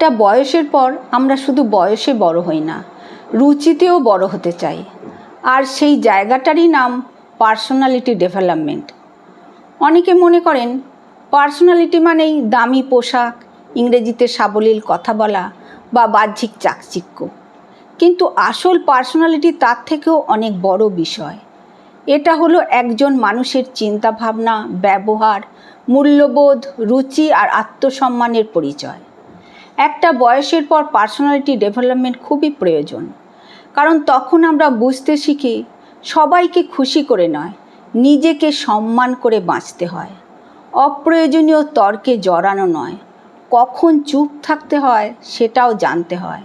একটা বয়সের পর আমরা শুধু বয়সে বড় হই না, রুচিতেও বড় হতে চাই। আর সেই জায়গাটারই নাম পার্সোনালিটি ডেভেলপমেন্ট। অনেকে মনে করেন পার্সোনালিটি মানেই দামি পোশাক, ইংরেজিতে সাবলীল কথা বলা বা বাহ্যিক চাকচিক্য। কিন্তু আসল পার্সোনালিটি তার থেকেও অনেক বড় বিষয়। এটা হলো একজন মানুষের চিন্তাভাবনা, ব্যবহার, মূল্যবোধ, রুচি আর আত্মসম্মানের পরিচয়। একটা বয়সের পর পার্সোনালিটি ডেভেলপমেন্ট খুবই প্রয়োজন, কারণ তখন আমরা বুঝতে শিখি সবাইকে খুশি করে নয়, নিজেকে সম্মান করে বাঁচতে হয়। অপ্রয়োজনীয় তর্কে জড়ানো নয়, কখন চুপ থাকতে হয় সেটাও জানতে হয়।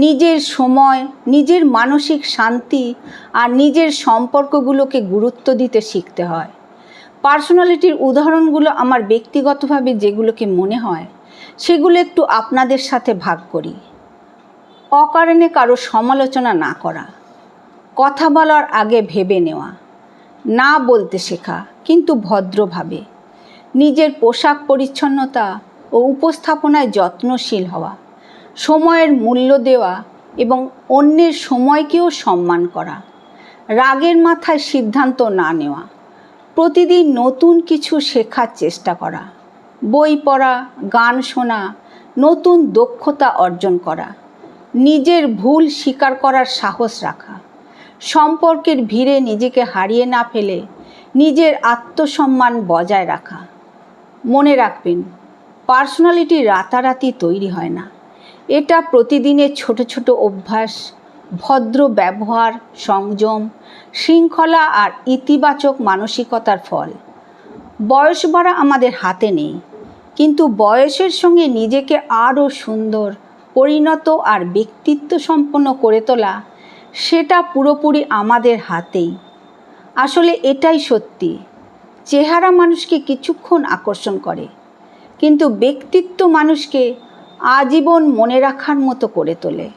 নিজের সময়, নিজের মানসিক শান্তি আর নিজের সম্পর্কগুলোকে গুরুত্ব দিতে শিখতে হয়। পার্সোনালিটির উদাহরণগুলো আমার ব্যক্তিগতভাবে যেগুলোকে মনে হয় সেগুলো একটু আপনাদের সাথে ভাগ করি। অকারণে কারো সমালোচনা না করা, কথা বলার আগে ভেবে নেওয়া, না বলতে শেখা কিন্তু ভদ্রভাবে, নিজের পোশাক পরিচ্ছন্নতা ও উপস্থাপনায় যত্নশীল হওয়া, সময়ের মূল্য দেওয়া এবং অন্যের সময়কেও সম্মান করা, রাগের মাথায় সিদ্ধান্ত না নেওয়া, প্রতিদিন নতুন কিছু শেখার চেষ্টা করা, বই পড়া, গান শোনা, নতুন দক্ষতা অর্জন করা, নিজের ভুল স্বীকার করার সাহস রাখা, সম্পর্কের ভিড়ে নিজেকে হারিয়ে না ফেলে নিজের আত্মসম্মান বজায় রাখা। মনে রাখবেন, পার্সোনালিটি রাতারাতি তৈরি হয় না। এটা প্রতিদিনের ছোট ছোট অভ্যাস, ভদ্র ব্যবহার, সংযম, শৃঙ্খলা আর ইতিবাচক মানসিকতার ফল। বয়স বাড়া আমাদের হাতে নেই, কিন্তু বয়সের সঙ্গে নিজেকে আরও সুন্দর, পরিণত আর ব্যক্তিত্ব সম্পন্ন করে তোলা, সেটা পুরোপুরি আমাদের হাতেই। আসলে এটাই সত্যি, চেহারা মানুষকে কিছুক্ষণ আকর্ষণ করে, কিন্তু ব্যক্তিত্ব মানুষকে আজীবন মনে রাখার মতো করে তোলে।